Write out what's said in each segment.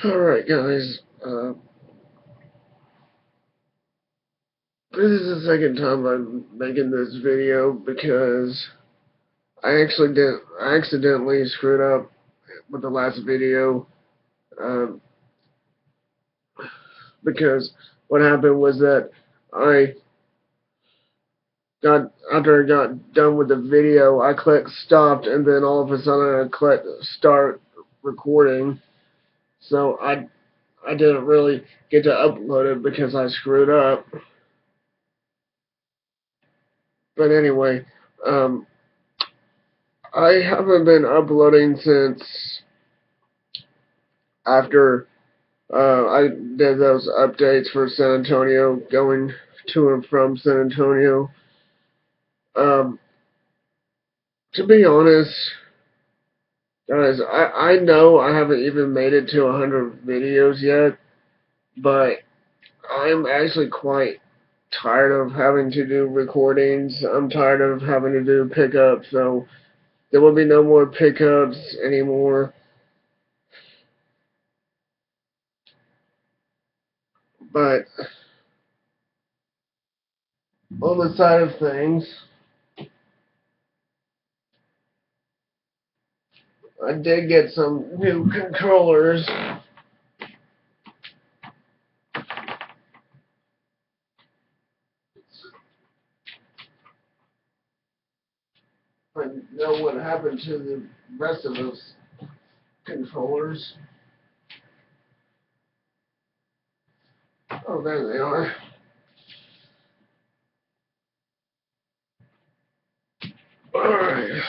Alright guys, this is the second time I'm making this video because I accidentally screwed up with the last video, um, because what happened was that after I got done with the video, I clicked stopped and then all of a sudden I clicked start recording, so I didn't really get to upload it because I screwed up. But anyway, I haven't been uploading since after I did those updates for San Antonio, going to and from San Antonio. Um, to be honest, guys, I know I haven't even made it to 100 videos yet, but I'm actually quite tired of having to do recordings. I'm tired of having to do pickups, so there will be no more pickups anymore. But on the side of things, I did get some new controllers. I know what happened to the rest of those controllers. Oh, there they are. Alright.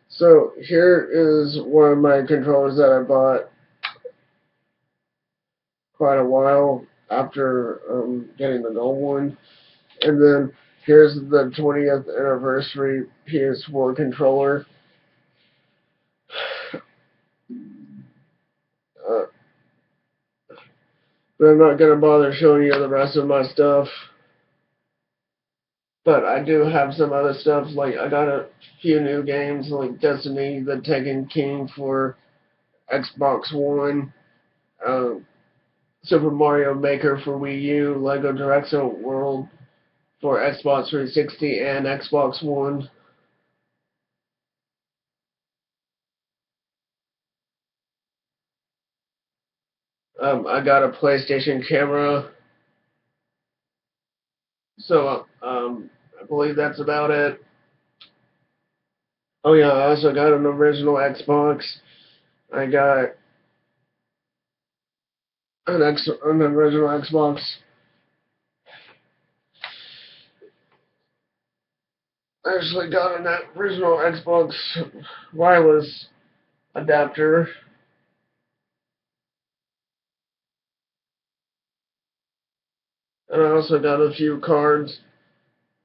So here is one of my controllers that I bought quite a while after getting the gold one. And then here's the 20th anniversary PS4 controller. Uh, but I'm not going to bother showing you the rest of my stuff. But I do have some other stuff, like I got a few new games like Destiny, The Taken King for Xbox One, Super Mario Maker for Wii U, Lego Directional World for Xbox 360 and Xbox One. I got a PlayStation camera. So, I believe that's about it. Oh yeah, I also got an original Xbox. I got an original Xbox. I actually got an original Xbox wireless adapter. And I also got a few cards.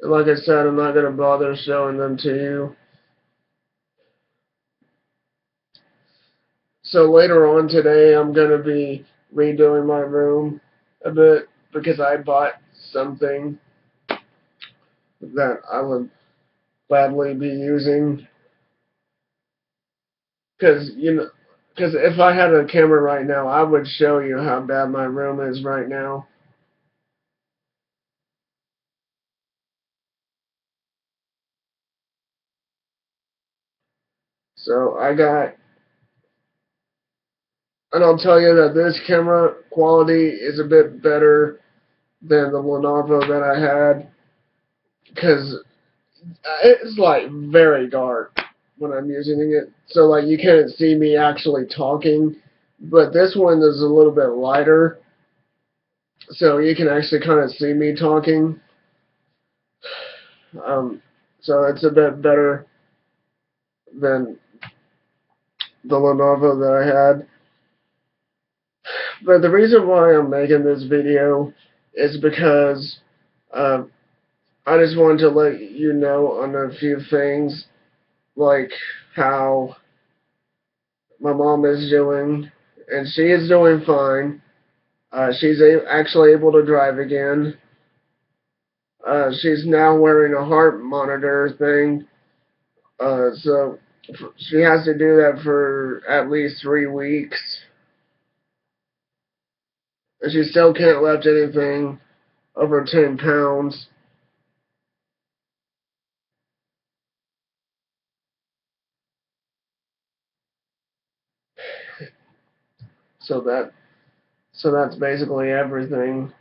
And like I said, I'm not going to bother showing them to you. So later on today, I'm going to be redoing my room a bit because I bought something that I would gladly be using. Because, because if I had a camera right now, I would show you how bad my room is right now. So and I'll tell you that this camera quality is a bit better than the Lenovo that I had, because it's like very dark when I'm using it. So like you can't see me actually talking, but this one is a little bit lighter, so you can actually kind of see me talking. So it's a bit better than the Lenovo that I had. But the reason why I'm making this video is because uh, I just wanted to let you know on a few things, like how my mom is doing, and she is doing fine. She's actually able to drive again. She's now wearing a heart monitor thing, so She has to do that for at least 3 weeks. And she still can't lift anything over 10 pounds. So that's basically everything.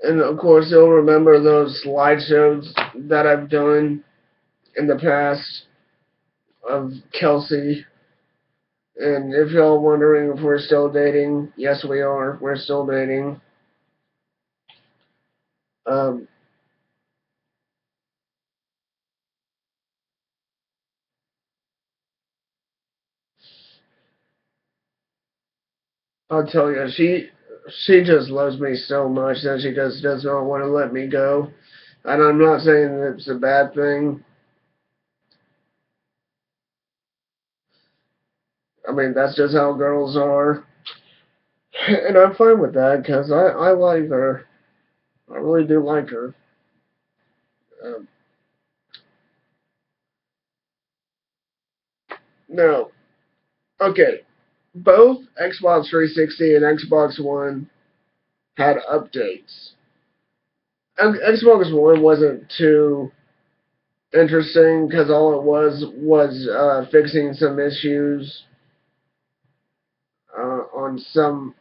And of course, you'll remember those slideshows that I've done in the past of Kelsey. And if y'all wondering if we're still dating, yes, we are. We're still dating. Um, I'll tell you, she just loves me so much that she just does not want to let me go. And I'm not saying that it's a bad thing. I mean, that's just how girls are. And I'm fine with that because I like her. I really do like her. Um, now, okay, both Xbox 360 and Xbox One had updates. Xbox One wasn't too interesting because all it was fixing some issues on some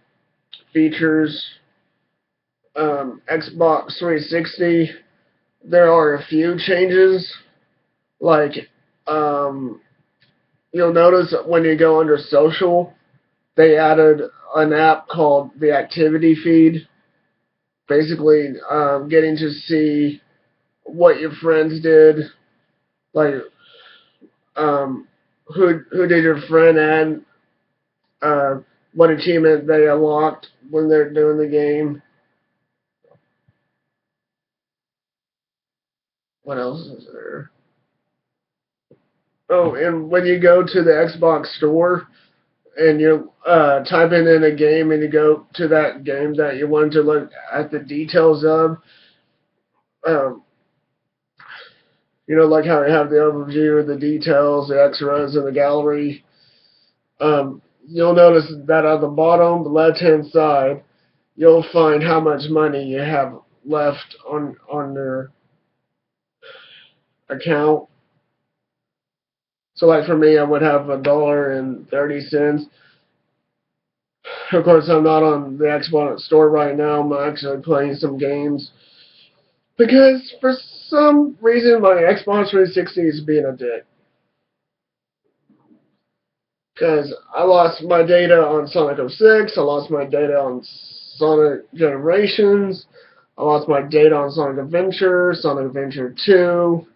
features. Xbox 360, there are a few changes. Like, um, you'll notice when you go under social, they added an app called the Activity Feed. Basically, getting to see what your friends did, like who did your friend add, what achievement they unlocked when they're doing the game. What else is there? Oh, and when you go to the Xbox store and you're typing in a game and you go to that game that you want to look at the details of, um, like how you have the overview, the details, the extras, and the gallery. You'll notice that at the bottom left-hand side, you'll find how much money you have left on your account. So, like for me, I would have $1.30. Of course, I'm not on the Xbox store right now. I'm actually playing some games because for some reason my Xbox 360 is being a dick. Because I lost my data on Sonic 06, I lost my data on Sonic Generations, I lost my data on Sonic Adventure 2.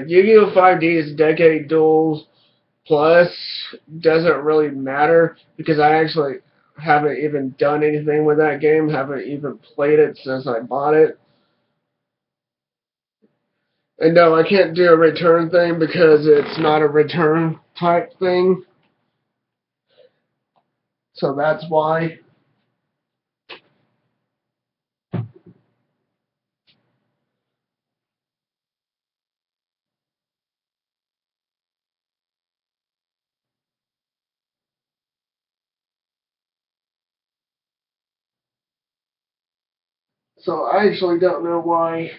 Yu-Gi-Oh! 5D's Decade Duels Plus doesn't really matter because I actually haven't even done anything with that game, haven't even played it since I bought it. And no, I can't do a return thing because it's not a return type thing. So that's why. So I actually don't know why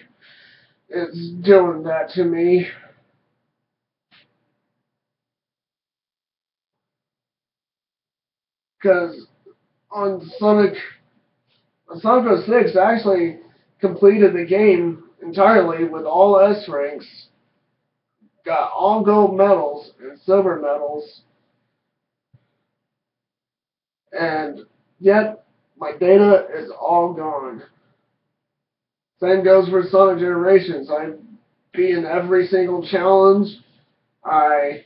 it's doing that to me. Because on Sonic 06, I actually completed the game entirely with all S ranks, got all gold medals and silver medals, and yet my data is all gone. Same goes for Sonic Generations. I beat in every single challenge. I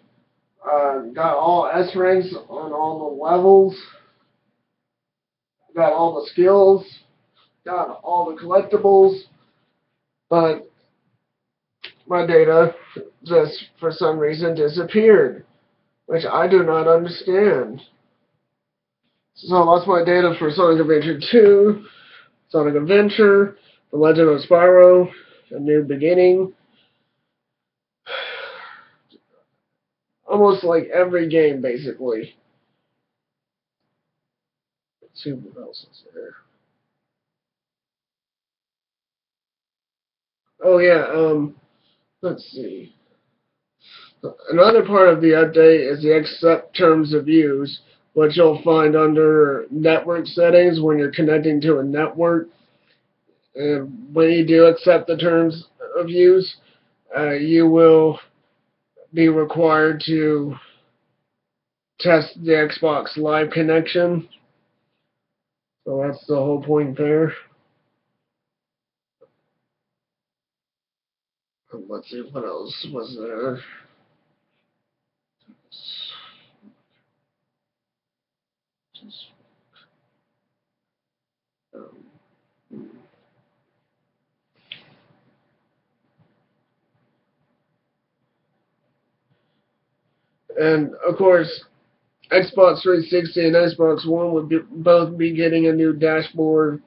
got all S ranks on all the levels. Got all the skills. Got all the collectibles. But my data just for some reason disappeared, which I do not understand. So that's my data for Sonic Adventure 2, Sonic Adventure, The Legend of Spyro, A New Beginning. Almost like every game, basically. Let's see what else is there. Oh yeah, let's see. Another part of the update is the accept terms of use, which you'll find under network settings when you're connecting to a network. And when you do accept the terms of use, you will be required to test the Xbox Live connection. So that's the whole point there. Let's see what else was there. And of course, Xbox 360 and Xbox One would both be getting a new dashboard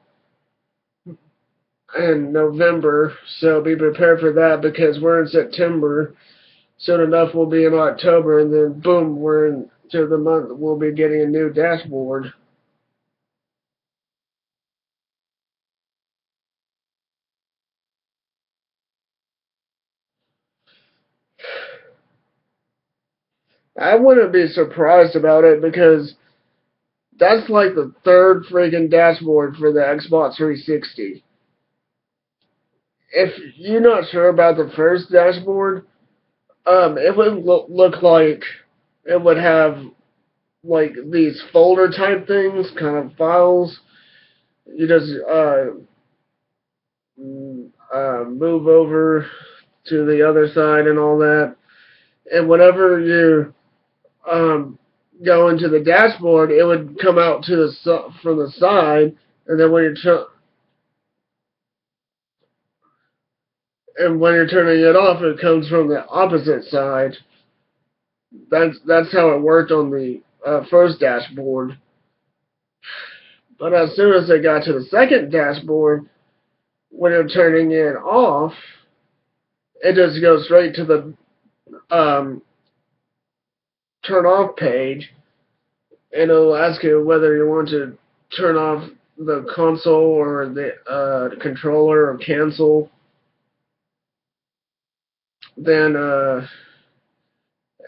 in November, so be prepared for that because we're in September. Soon enough, we'll be in October, and then boom, we're into the month. We'll be getting a new dashboard. I wouldn't be surprised about it because that's like the third friggin' dashboard for the Xbox 360. If you're not sure about the first dashboard, it would look like it would have like these folder type things, kind of files. You just move over to the other side and all that. And whenever you go into the dashboard, it would come out to the from the side, and then when you're turning it off, it comes from the opposite side. That's how it worked on the first dashboard. But as soon as it got to the second dashboard, when you're turning it off, it just goes straight to the turn off page, and it'll ask you whether you want to turn off the console or the controller or cancel. Then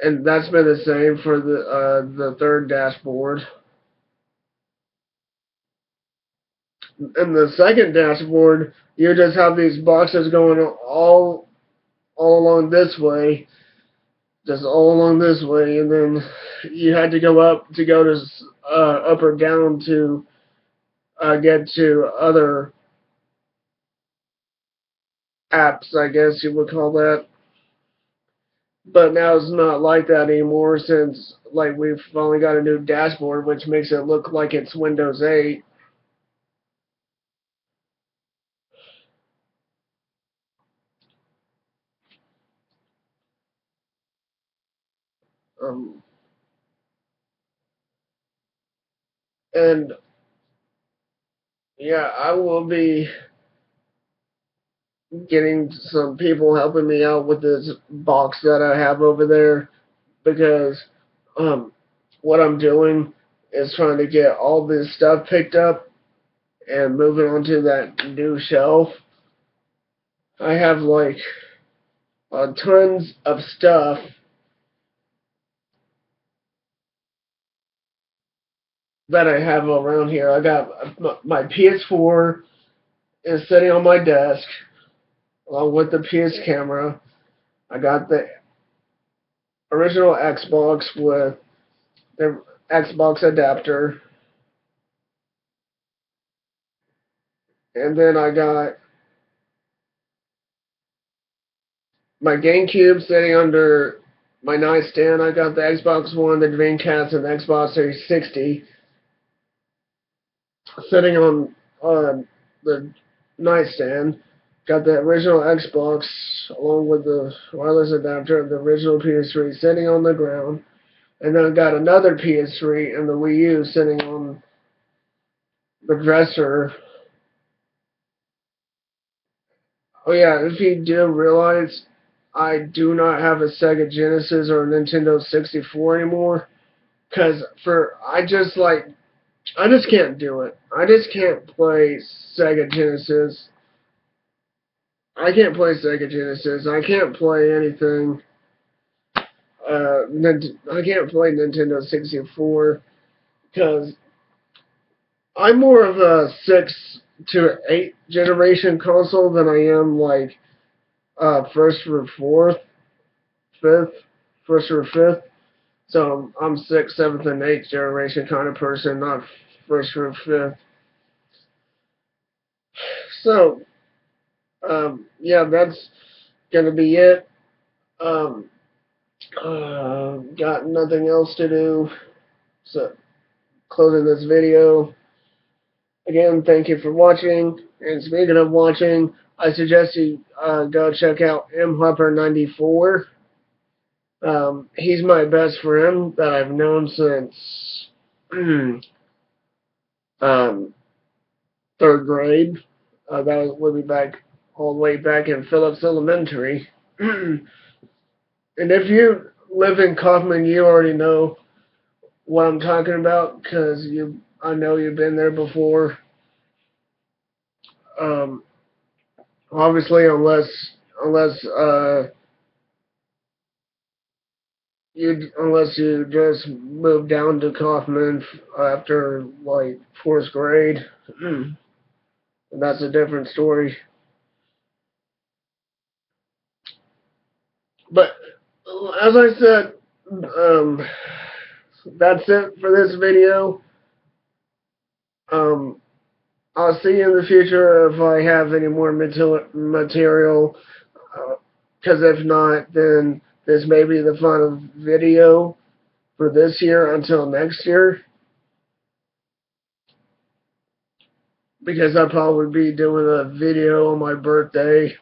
and that's been the same for the third dashboard. In the second dashboard, you just have these boxes going all along this way, just all along this way, and then you had to go up to go to up or down to get to other apps, I guess you would call that. But now it's not like that anymore since like we've finally got a new dashboard, which makes it look like it's Windows 8. Um, and yeah, I will be getting some people helping me out with this box that I have over there because what I'm doing is trying to get all this stuff picked up and moving onto that new shelf. I have like tons of stuff that I have around here. I got my PS4 is sitting on my desk along with the PS camera. I got the original Xbox with the Xbox adapter. And then I got my GameCube sitting under my nightstand. I got the Xbox One, the Dreamcast, and the Xbox 360 sitting on the nightstand. Got the original Xbox along with the wireless adapter and the original PS3 sitting on the ground. And then I got another PS3 and the Wii U sitting on the dresser. Oh yeah, if you do realize, I do not have a Sega Genesis or a Nintendo 64 anymore. Cause I just can't do it. I just can't play Sega Genesis. I can't play Sega Genesis. I can't play anything. I can't play Nintendo 64 because I'm more of a 6 to 8 generation console than I am like first or fourth, fifth, first or fifth. So I'm sixth, seventh, and eighth generation kind of person, not first or fifth. So yeah, that's gonna be it. Um, got nothing else to do. So closing this video. Again, thank you for watching. And speaking of watching, I suggest you go check out mharper94. He's my best friend that I've known since third grade. That would be back all the way back in Phillips Elementary. And if you live in Kaufman, you already know what I'm talking about because I know you've been there before. Obviously, unless you just moved down to Kaufman after like fourth grade, and that's a different story. But as I said, that's it for this video. I'll see you in the future if I have any more material. Because if not, then this may be the final video for this year until next year. Because I'll probably be doing a video on my birthday.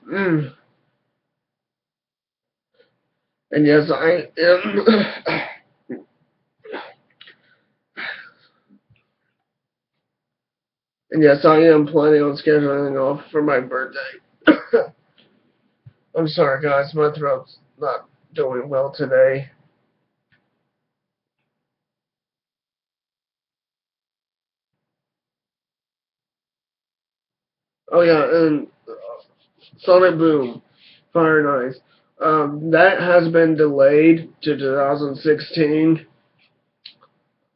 And yes, I am. And yes, I am planning on scheduling off for my birthday. I'm sorry, guys. My throat's not doing well today. Oh, yeah, and Sonic Boom, Fire and Ice. That has been delayed to 2016.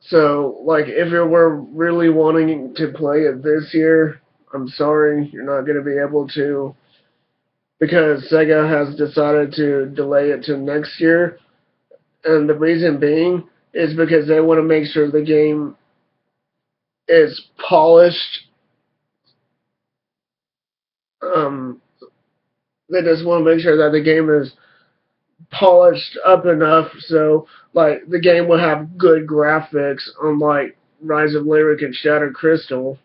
So, like, if you were really wanting to play it this year, I'm sorry, you're not going to be able to, because Sega has decided to delay it to next year. And the reason being is because they want to make sure the game is polished. They just want to make sure that the game is polished up enough so, like, the game will have good graphics, unlike Rise of Lyric and Shattered Crystal.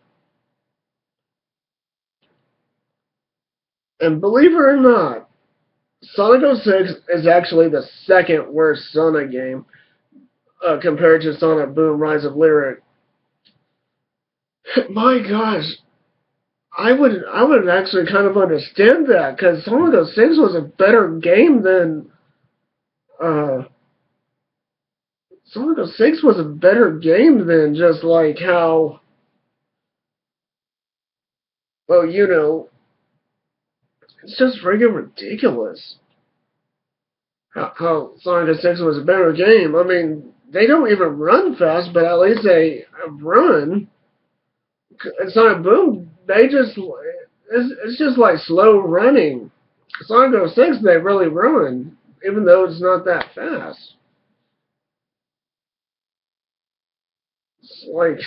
And believe it or not, Sonic 06 is actually the second worst Sonic game compared to Sonic Boom Rise of Lyric. My gosh, I would actually kind of understand that because Sonic 06 was a better game than Sonic 06 was a better game than just like how, well, you know, it's just freaking ridiculous how Sonic 06 was a better game. I mean, they don't even run fast, but at least they run. Sonic Boom, it's just like slow running. Sonic 06, they really run, even though it's not that fast. It's like,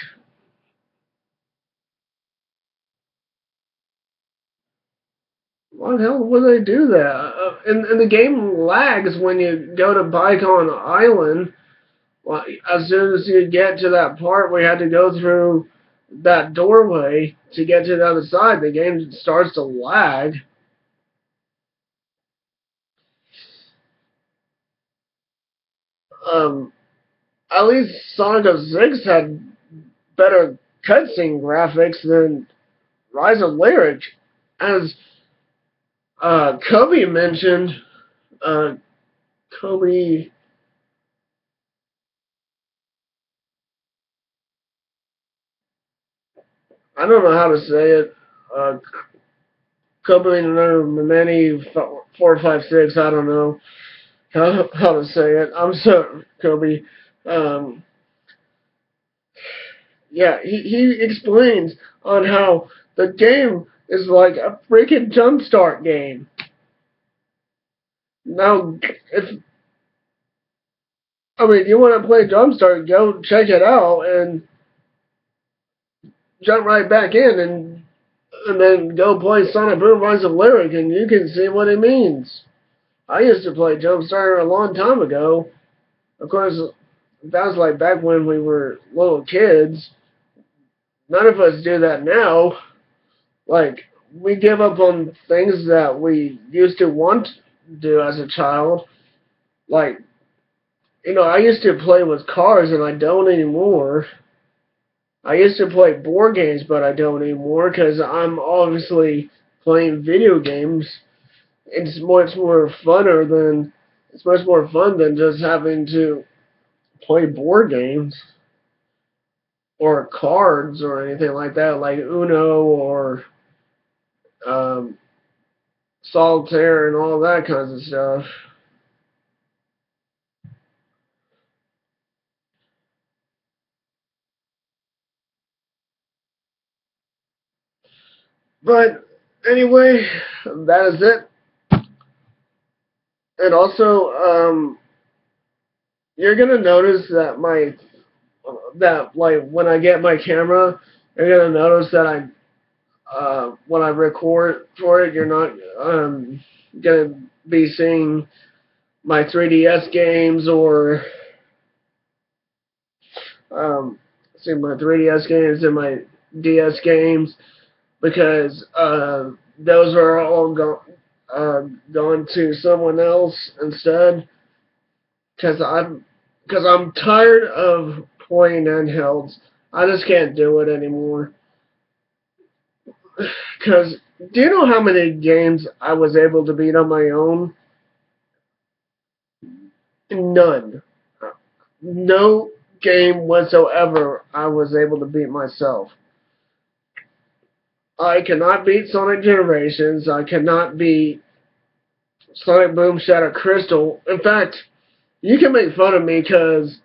why the hell would they do that? And the game lags when you go to Bicon Island. Well, as soon as you get to that part where you had to go through that doorway to get to the other side, the game starts to lag. Um, at least Sonic 06 had better cutscene graphics than Rise of Lyric. As Kobe mentioned, uh, Kobe, I don't know how to say it. Kobe many 456. I don't know how to say it. I'm so Kobe. Um, yeah, he explains on how the game is like a freaking jumpstart game. Now, if I mean you want to play jumpstart, go check it out and jump right back in and then go play Sonic Boom Rise of Lyric and you can see what it means. I used to play Jumpstart a long time ago. Of course, that was like back when we were little kids. None of us do that now. Like, we give up on things that we used to want to do as a child. Like, I used to play with cars and I don't anymore. I used to play board games, but I don't anymore because I'm obviously playing video games. It's much more fun than just having to play board games or cards or anything like that, like Uno or um, Solitaire and all that kinds of stuff. But anyway, that is it. And also, you're gonna notice that like when I get my camera, you're gonna notice that when I record for it, you're not gonna be seeing my 3DS games or see my 3DS games and my DS games because those are all gone to someone else instead because I'm tired of playing handhelds. I just can't do it anymore. Because do you know how many games I was able to beat on my own? None. No game whatsoever I was able to beat myself. I cannot beat Sonic Generations. I cannot beat Sonic Boom Shadow Crystal. In fact, you can make fun of me because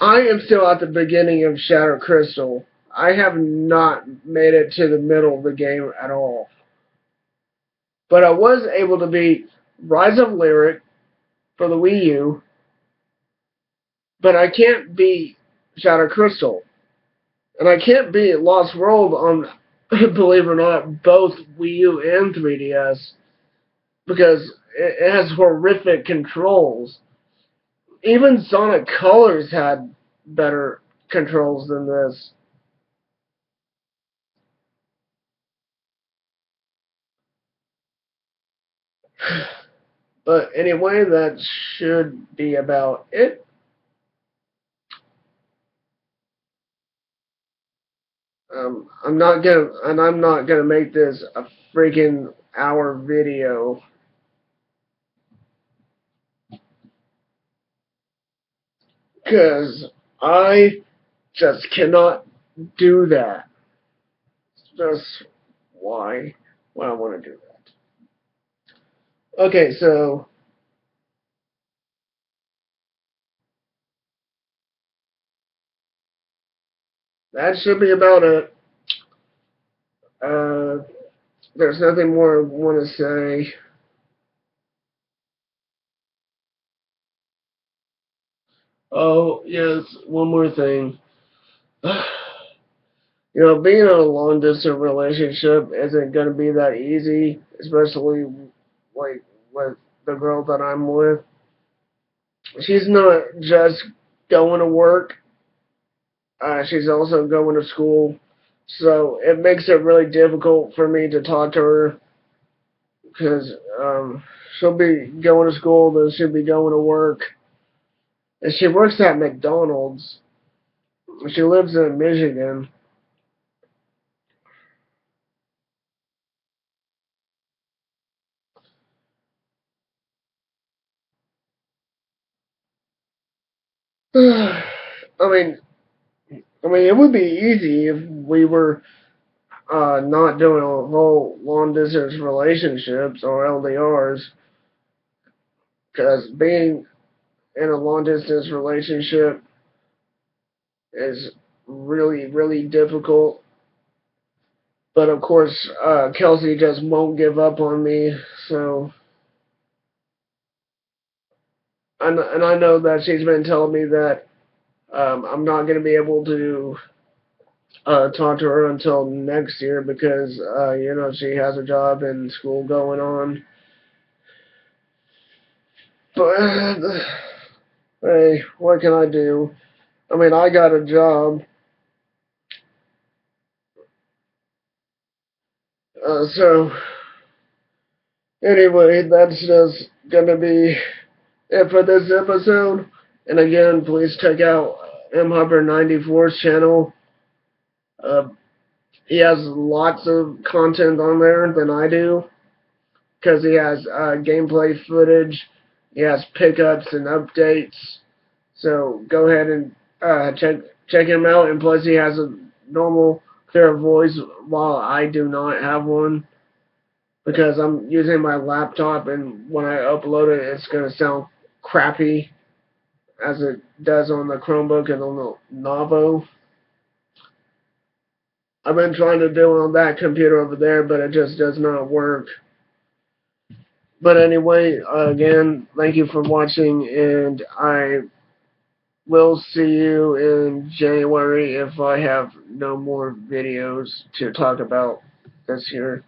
I am still at the beginning of Shadow Crystal. I have not made it to the middle of the game at all. But I was able to beat Rise of Lyric for the Wii U, but I can't beat Shadow Crystal. And I can't beat Lost World on, believe it or not, both Wii U and 3DS because it has horrific controls. Even Sonic Colors had better controls than this. But anyway, that should be about it. I'm not gonna make this a freaking hour video because I just cannot do that. That's why I want to do that. Okay, so that should be about it. Uh, there's nothing more I want to say. Oh, yes, one more thing. Being in a long distance relationship isn't going to be that easy, especially like with the girl that I'm with. She's not just going to work, she's also going to school. So it makes it really difficult for me to talk to her because she'll be going to school, then she'll be going to work. And she works at McDonald's. She lives in Michigan. I mean, it would be easy if we were not doing a whole long distance relationships or LDRs, because being in a long distance relationship is really, really difficult. But of course, Kelsey just won't give up on me. So, and I know that she's been telling me that I'm not going to be able to talk to her until next year because, she has a job and school going on. But, hey, what can I do? I mean, I got a job. So, anyway, that's just going to be it for this episode. And again, please check out M Hubbard 94's channel. Uh, he has lots of content on there than I do because he has gameplay footage, he has pickups and updates. So go ahead and check him out. And plus, he has a normal clear voice while I do not have one because I'm using my laptop, and when I upload it, it's gonna sound crappy as it does on the Chromebook and on the Novo. I've been trying to do it on that computer over there, but it just does not work. But anyway, again, thank you for watching, and I will see you in January if I have no more videos to talk about this year.